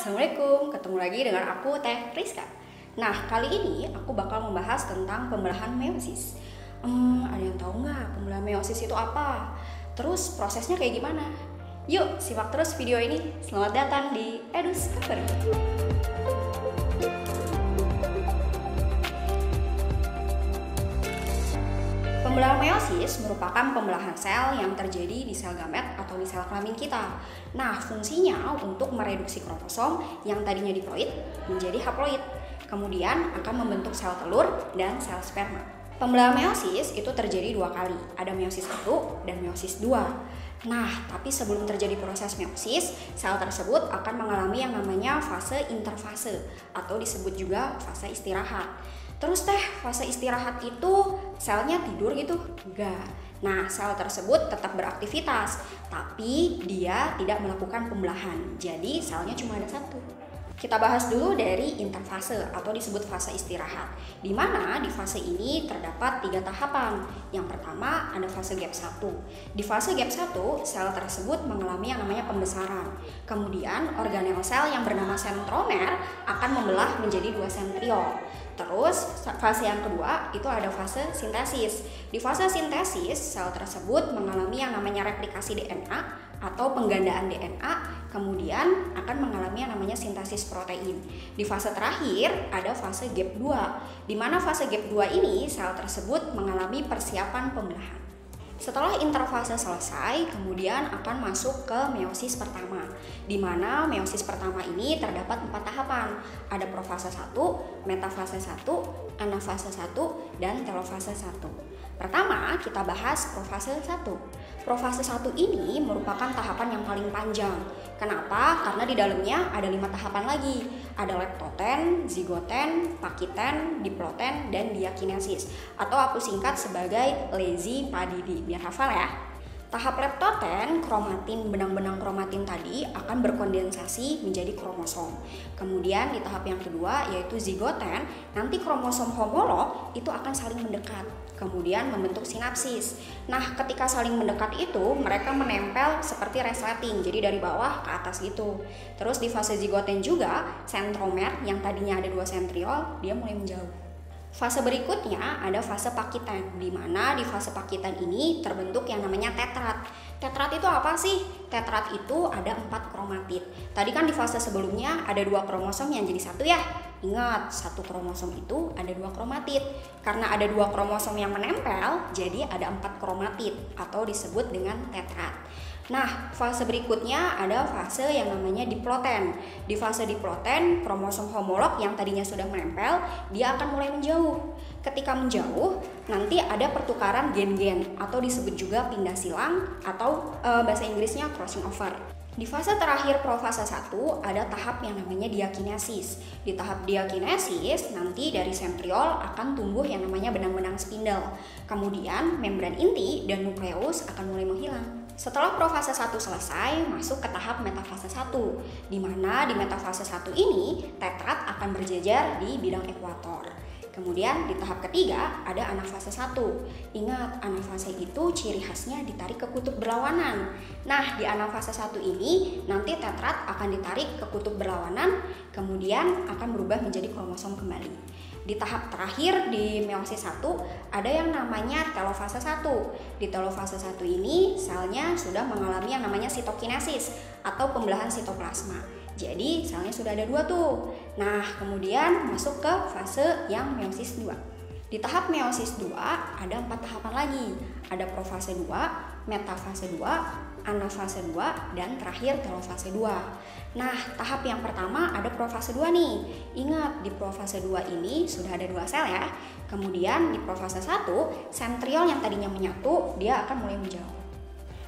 Assalamualaikum, ketemu lagi dengan aku Teh Rizka. Nah, kali ini aku bakal membahas tentang pembelahan meiosis. Ada yang tahu nggak pembelahan meiosis itu apa? Terus prosesnya kayak gimana? Yuk, simak terus video ini. Selamat datang di EduScovery. Pembelahan meiosis merupakan pembelahan sel yang terjadi di sel gamet atau di sel kelamin kita. Nah, fungsinya untuk mereduksi kromosom yang tadinya diploid menjadi haploid. Kemudian akan membentuk sel telur dan sel sperma. Pembelahan meiosis itu terjadi dua kali, ada meiosis 1 dan meiosis 2. Nah, tapi sebelum terjadi proses meiosis, sel tersebut akan mengalami yang namanya fase interfase atau disebut juga fase istirahat. Terus fase istirahat itu selnya tidur gitu? Enggak. Nah, sel tersebut tetap beraktivitas, tapi dia tidak melakukan pembelahan. Jadi, selnya cuma ada satu. Kita bahas dulu dari interfase atau disebut fase istirahat, di mana di fase ini terdapat 3 tahapan. Yang pertama ada fase gap 1. Di fase gap 1, sel tersebut mengalami yang namanya pembesaran. Kemudian organel sel yang bernama sentromer akan membelah menjadi 2 sentriol. Terus fase yang kedua itu ada fase sintesis. Di fase sintesis, sel tersebut mengalami yang namanya replikasi DNA atau penggandaan DNA, kemudian akan mengalami yang namanya sintesis protein. Di fase terakhir ada fase gap 2, di mana fase gap 2 ini sel tersebut mengalami persiapan pembelahan. Setelah interfase selesai, kemudian akan masuk ke meiosis pertama, di mana meiosis pertama ini terdapat 4 tahapan. Ada profase 1, metafase 1, anafase 1, dan telofase 1. Pertama, kita bahas profase 1. Profase 1 ini merupakan tahapan yang paling panjang. Kenapa? Karena di dalamnya ada 5 tahapan lagi. Ada leptoten, zigoten, pakiten, diploten, dan diakinesis. Atau aku singkat sebagai lazy padidi. Biar hafal ya. Tahap leptoten, kromatin, benang-benang kromatin tadi akan berkondensasi menjadi kromosom. Kemudian di tahap yang kedua yaitu zigoten, nanti kromosom homolog itu akan saling mendekat, kemudian membentuk sinapsis. Nah, ketika saling mendekat itu mereka menempel seperti resleting, jadi dari bawah ke atas gitu. Terus di fase zigoten juga, sentromer yang tadinya ada 2 sentriol, dia mulai menjauh. Fase berikutnya ada fase pakiten, di mana di fase pakiten ini terbentuk yang namanya tetrat. Tetrat itu apa sih? Tetrat itu ada 4 kromatid. Tadi kan di fase sebelumnya ada 2 kromosom yang jadi 1 ya. Ingat, 1 kromosom itu ada 2 kromatid. Karena ada 2 kromosom yang menempel, jadi ada 4 kromatid atau disebut dengan tetrat. Nah, fase berikutnya ada fase yang namanya diploten. Di fase diploten, kromosom homolog yang tadinya sudah menempel, dia akan mulai menjauh. Ketika menjauh, nanti ada pertukaran gen-gen atau disebut juga pindah silang atau bahasa Inggrisnya crossing over. Di fase terakhir profase 1 ada tahap yang namanya diakinesis. Di tahap diakinesis nanti dari sentriol akan tumbuh yang namanya benang-benang spindle. Kemudian membran inti dan nukleus akan mulai menghilang. Setelah profase 1 selesai, masuk ke tahap metafase 1, di mana di metafase 1 ini tetrat akan berjejer di bidang ekuator. Kemudian di tahap ketiga ada anafase 1. Ingat, anafase itu ciri khasnya ditarik ke kutub berlawanan. Nah, di anafase 1 ini nanti tetrat akan ditarik ke kutub berlawanan, kemudian akan berubah menjadi kromosom kembali. Di tahap terakhir di meiosis 1 ada yang namanya telofase 1. Di telofase 1 ini selnya sudah mengalami yang namanya sitokinesis atau pembelahan sitoplasma. Jadi selnya sudah ada 2 tuh. Nah, kemudian masuk ke fase yang meiosis 2. Di tahap meiosis 2 ada 4 tahapan lagi. Ada profase 2, metafase 2, anafase 2, dan terakhir telofase 2. Nah, tahap yang pertama ada profase 2 nih. Ingat, di profase 2 ini sudah ada 2 sel ya. Kemudian di profase 1, sentriol yang tadinya menyatu, dia akan mulai menjauh.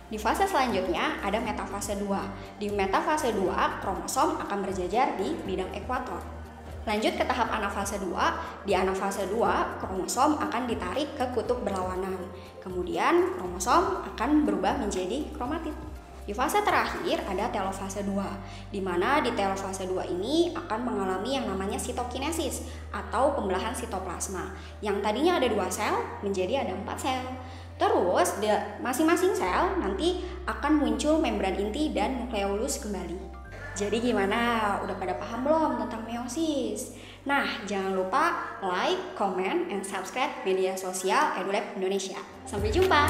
Di fase selanjutnya ada metafase 2. Di metafase 2, kromosom akan berjejer di bidang ekuator. Lanjut ke tahap anafase 2. Di anafase 2, kromosom akan ditarik ke kutub berlawanan. Kemudian kromosom akan berubah menjadi kromatid. Di fase terakhir ada telofase 2, di mana di telofase 2 ini akan mengalami yang namanya sitokinesis atau pembelahan sitoplasma. Yang tadinya ada 2 sel menjadi ada 4 sel. Terus masing-masing sel nanti akan muncul membran inti dan nukleolus kembali. Jadi gimana? Udah pada paham belum tentang meiosis? Nah, jangan lupa like, comment, and subscribe media sosial EduLab Indonesia. Sampai jumpa!